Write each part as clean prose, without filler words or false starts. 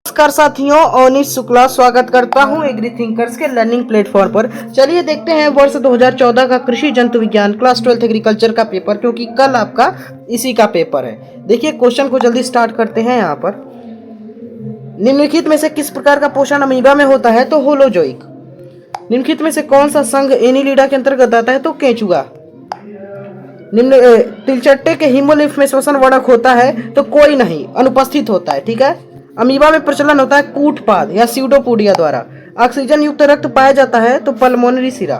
नमस्कार साथियों, अवनीश शुक्ला स्वागत करता हूं एग्री थिंकर्स के लर्निंग प्लेटफॉर्म पर। चलिए देखते हैं वर्ष 2014 का कृषि जंतु विज्ञान क्लास 12 एग्रीकल्चर का पेपर, क्योंकि कल आपका इसी का पेपर है। देखिए क्वेश्चन को जल्दी स्टार्ट करते हैं। यहाँ पर निम्नलिखित में से किस प्रकार का पोषण अमीबा में होता है? तो होलोजोइक। निम्नलिखित में से कौन सा संघ एनिलिडा के अंतर्गत आता है? तो केंचुआ। निम्न तिलचट्टे के हिमोलिफ में श्वसन वर्णक होता है? तो कोई नहीं, अनुपस्थित होता है। ठीक है। अमीबा में प्रचलन होता है कूटपाद या स्यूडोपोडिया द्वारा। ऑक्सीजन युक्त रक्त पाया जाता है? तो पल्मोनरी सिरा।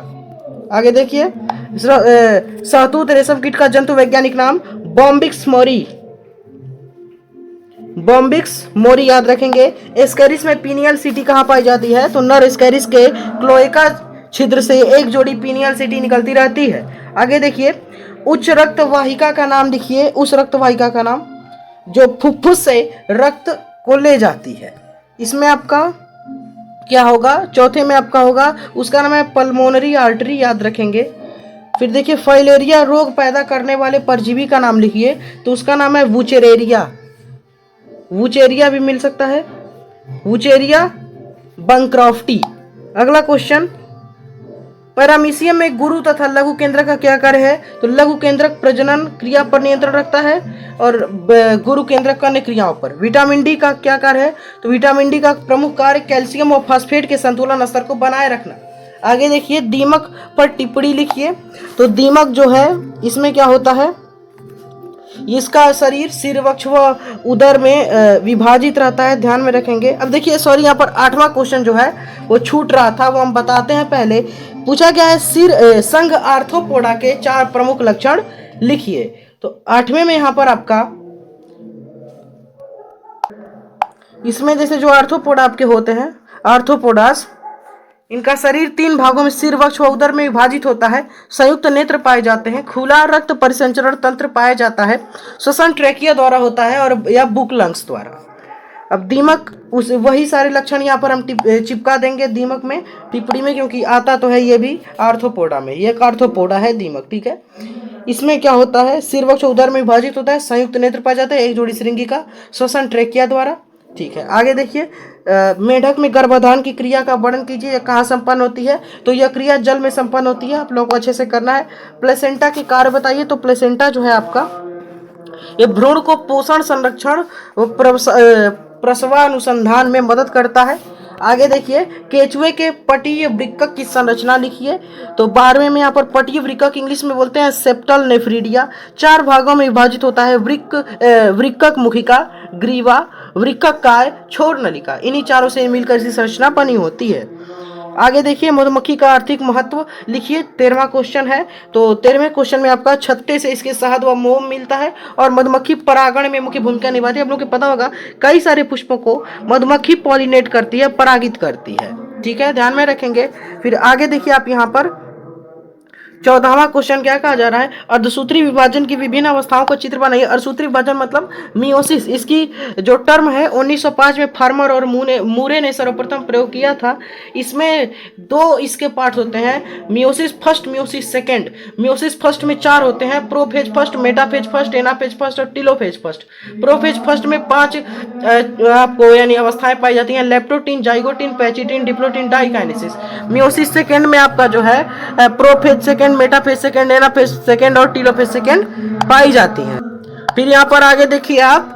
आगे देखिए, सहतूत रेशम कीट का जंतु वैज्ञानिक नाम? बॉम्बिक्स मोरी। बॉम्बिक्स मोरी याद रखेंगे। एस्केरिस में पीनियल सिटी कहाँ पाई जाती है? तो नर एस्केरिस के क्लोएका छिद्र से एक जोड़ी पीनियल सिटी निकलती रहती है। आगे देखिए, उच्च रक्त वाहिका का नाम लिखिए। उस रक्त वाहिका का नाम जो फुफ्फुस से रक्त को ले जाती है। इसमें आपका क्या होगा? चौथे में आपका होगा, उसका नाम है पल्मोनरी आर्टरी, याद रखेंगे। फिर देखिए, फाइलेरिया रोग पैदा करने वाले परजीवी का नाम लिखिए। तो उसका नाम है वुचेरेरिया। वुचेरिया भी मिल सकता है, वुचेरिया बंक्रॉफ्टी। अगला क्वेश्चन, पैरामीशियम में गुरु तथा लघु केंद्रक का क्या कार्य है? तो लघु केंद्रक प्रजनन क्रिया पर नियंत्रण रखता है और गुरु केंद्रक अन्य क्रियाओं पर। विटामिन डी का क्या कार्य है? तो विटामिन डी का प्रमुख कार्य कैल्शियम और फास्फेट के संतुलन स्तर को बनाए रखना। आगे देखिए, दीमक पर टिप्पणी लिखिए। तो दीमक जो है, इसमें क्या होता है? इसका शरीर सिर, वक्ष व उदर में विभाजित रहता है, ध्यान में रखेंगे। अब देखिए, सॉरी, यहाँ पर 8वां क्वेश्चन जो है वो छूट रहा था, वो हम बताते हैं। पहले पूछा गया है सिर संघ आर्थ्रोपोडा के 4 प्रमुख लक्षण लिखिए। तो 8वें में यहाँ पर आपका इसमें जैसे जो आर्थ्रोपोडा आपके होते हैं, आर्थ्रोपोडास, इनका शरीर 3 भागों में सिर, वक्ष व उदर में विभाजित होता है। संयुक्त नेत्र पाए जाते हैं। खुला रक्त परिसंचरण तंत्र पाया जाता है। श्वसन ट्रेकिया द्वारा होता है और या बुक लंग्स द्वारा। अब दीमक, उस वही सारे लक्षण यहाँ पर हम चिपका देंगे दीमक में, टिप्पणी में, क्योंकि आता तो है ये भी आर्थ्रोपोडा में। ये एक आर्थ्रोपोडा है दीमक। ठीक है। इसमें क्या होता है? सिर, वक्ष उदर में विभाजित होता है। संयुक्त नेत्र पाए जाते हैं, एक जोड़ी श्रृंगी का, श्वसन ट्रेकिया द्वारा। ठीक है। आगे देखिए, मेढक में गर्भाधान की क्रिया का वर्णन कीजिए। यह कहाँ संपन्न होती है? तो यह क्रिया जल में संपन्न होती है। आप लोगों को अच्छे से करना है। प्लेसेंटा के कार्य बताइए। तो प्लेसेंटा जो है आपका, ये भ्रूण को पोषण, संरक्षण, प्रसवानुसंधान में मदद करता है। आगे देखिए, केचुए के पटीय वृक्क की संरचना लिखिए। तो 12वें में यहाँ पर पटीय वृक्क इंग्लिश में बोलते हैं सेप्टल नेफ्रीडिया। 4 भागों में विभाजित होता है। वृक्क मुखिका, ग्रीवा, वृक्क काय, छोर नलिका। इन्हीं चारों से मिलकर इसकी संरचना बनी होती है। आगे देखिए, मधुमक्खी का आर्थिक महत्व लिखिए। 13वां क्वेश्चन है। तो 13वें क्वेश्चन में आपका छत्ते से इसके शहद व मोम मिलता है और मधुमक्खी परागण में मुख्य भूमिका निभाती है। आप लोगों को पता होगा, कई सारे पुष्पों को मधुमक्खी पॉलिनेट करती है, परागित करती है। ठीक है, ध्यान में रखेंगे। फिर आगे देखिए, आप यहाँ पर 14वां क्वेश्चन क्या कहा जा रहा है? अर्धसूत्री विभाजन की विभिन्न अवस्थाओं को चित्र बनाइए। अर्धसूत्री विभाजन मतलब मियोसिस। इसकी जो टर्म है 1905 में फार्मर और मूरे ने सर्वप्रथम प्रयोग किया था। इसमें 2 इसके पार्ट होते हैं, meiosis first, meiosis second. Meiosis first में 4 होते हैं, prophase first, metaphase first, anaphase first और टिलोफेज फर्स्ट। प्रोफेज फर्स्ट में 5 आपको यानी अवस्थाएं पाई जाती हैं, leptotene, zygotene, pachytene, diplotene, diakinesis. Meiosis second में आपका जो है prophase second, metaphase second, anaphase second और टीलोफेज सेकेंड पाई जाती हैं। फिर यहाँ पर आगे देखिए, आप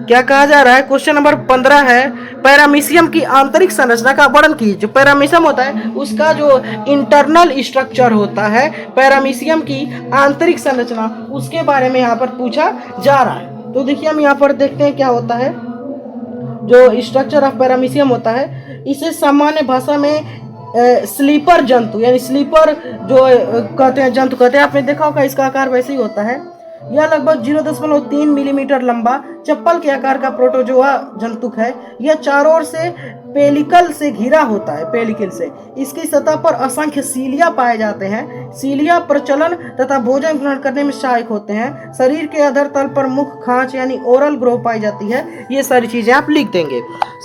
क्या कहा जा रहा है? क्वेश्चन नंबर 15 है, पैरामीशियम की आंतरिक संरचना का वर्णन कीजिए। जो पैरामीशियम होता है उसका जो इंटरनल स्ट्रक्चर होता है, पैरामीशियम की आंतरिक संरचना, उसके बारे में यहाँ पर पूछा जा रहा है। तो देखिए, हम यहाँ पर देखते हैं क्या होता है। जो स्ट्रक्चर ऑफ पैरामीशियम होता है, इसे सामान्य भाषा में स्लीपर जंतु यानी स्लीपर जो कहते हैं, जंतु कहते हैं। आपने देखा होगा, इसका आकार वैसे ही होता है। यह लगभग 0.3 मिलीमीटर लंबा चप्पल के आकार का प्रोटोजोआ जंतुक है। यह चारों ओर से पेलिकल से घिरा होता है, पेलिकल से। इसकी सतह पर असंख्य सीलिया पाए जाते हैं। सीलिया प्रचलन तथा भोजन ग्रहण करने में सहायक होते हैं। शरीर के अधर तल पर मुख खांच यानी ओरल ग्रोव पाई जाती है। ये सारी चीजें आप लिख देंगे।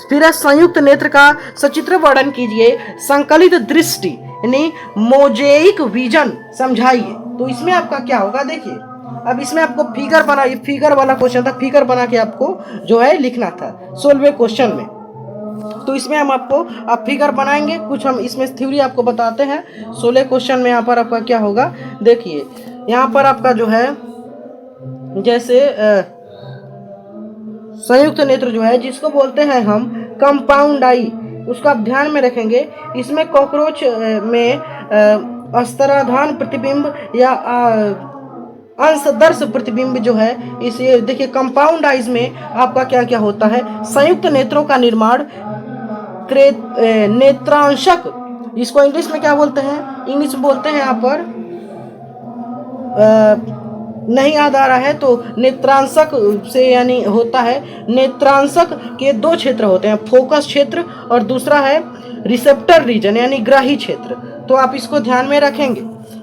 फिर संयुक्त नेत्र का सचित्र वर्णन कीजिए। संकलित दृष्टि यानी मोजेइक विजन समझाइए। तो इसमें आपका क्या होगा? देखिए, अब इसमें आपको फिगर वाला क्वेश्चन था, फिगर बना के आपको जो है लिखना था 16वें क्वेश्चन में। तो इसमें हम आपको आप फिगर बनाएंगे, कुछ हम इसमें थ्योरी आपको बताते हैं। 16 क्वेश्चन में यहाँ पर आपका क्या होगा, देखिए यहाँ पर आपका जो है जैसे संयुक्त नेत्र जो है जिसको बोलते हैं हम कंपाउंड आई, उसका आप ध्यान में रखेंगे। इसमें कॉकरोच में स्तराधान प्रतिबिंब या अंशदर्श प्रतिबिंब जो है, इसे देखिए कंपाउंड आइज में आपका क्या क्या होता है, संयुक्त नेत्रों का निर्माण, नेत्रांशक, इसको इंग्लिश में क्या बोलते हैं, इंग्लिश में बोलते हैं यहाँ पर नहीं याद आ रहा है तो नेत्रांशक से यानी होता है, नेत्रांशक के दो क्षेत्र होते हैं, फोकस क्षेत्र और दूसरा है रिसेप्टर रीजन यानी ग्राही क्षेत्र। तो आप इसको ध्यान में रखेंगे।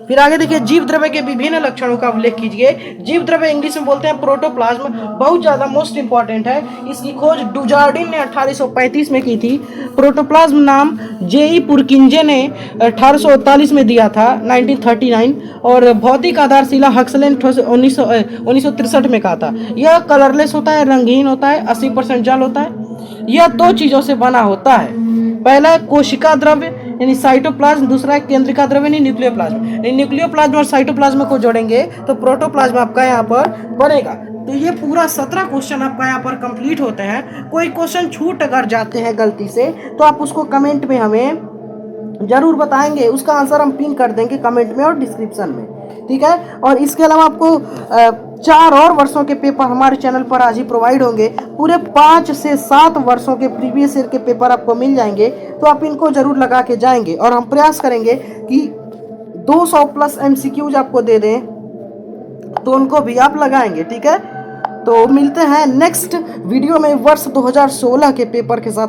फिर आगे देखिए जीव द्रव्य के विभिन्न लक्षणों का उल्लेख कीजिए। जीव द्रव्य इंग्लिश में बोलते हैं प्रोटोप्लाज्म, बहुत ज्यादा मोस्ट इंपॉर्टेंट है। इसकी खोज डुजार्डिन ने 1835 में की थी। प्रोटोप्लाज्म नाम जेई पुरकिंजे ने 1848 में दिया था 1939, और भौतिक आधारशिला हक्सले ने 1963 में कहा था। यह कलरलेस होता है, रंगहीन होता है, 80% जल होता है। यह दो चीजों से बना होता है, पहला है कोशिका द्रव्य यानी साइटोप्लाज्म, दूसरा है केंद्रिका द्रव्य यानी न्यूक्लियोप्लाज्म। न्यूक्लियोप्लाज्म और साइटोप्लाज्म को जोड़ेंगे तो प्रोटोप्लाज्म आपका यहाँ पर बनेगा। तो ये पूरा 17 क्वेश्चन आपका यहाँ पर कंप्लीट होते हैं। कोई क्वेश्चन छूट अगर जाते हैं गलती से तो आप उसको कमेंट में हमें जरूर बताएंगे, उसका आंसर हम पिन कर देंगे कमेंट में और डिस्क्रिप्शन में, ठीक है। और इसके अलावा आपको 4 और वर्षों के पेपर हमारे चैनल पर आज ही प्रोवाइड होंगे। पूरे 5 से 7 वर्षों के प्रीवियस ईयर के पेपर आपको मिल जाएंगे, तो आप इनको जरूर लगा के जाएंगे। और हम प्रयास करेंगे कि 200 प्लस MCQs आपको दे दें, तो उनको भी आप लगाएंगे, ठीक है। तो मिलते हैं नेक्स्ट वीडियो में वर्ष 2016 के पेपर के साथ।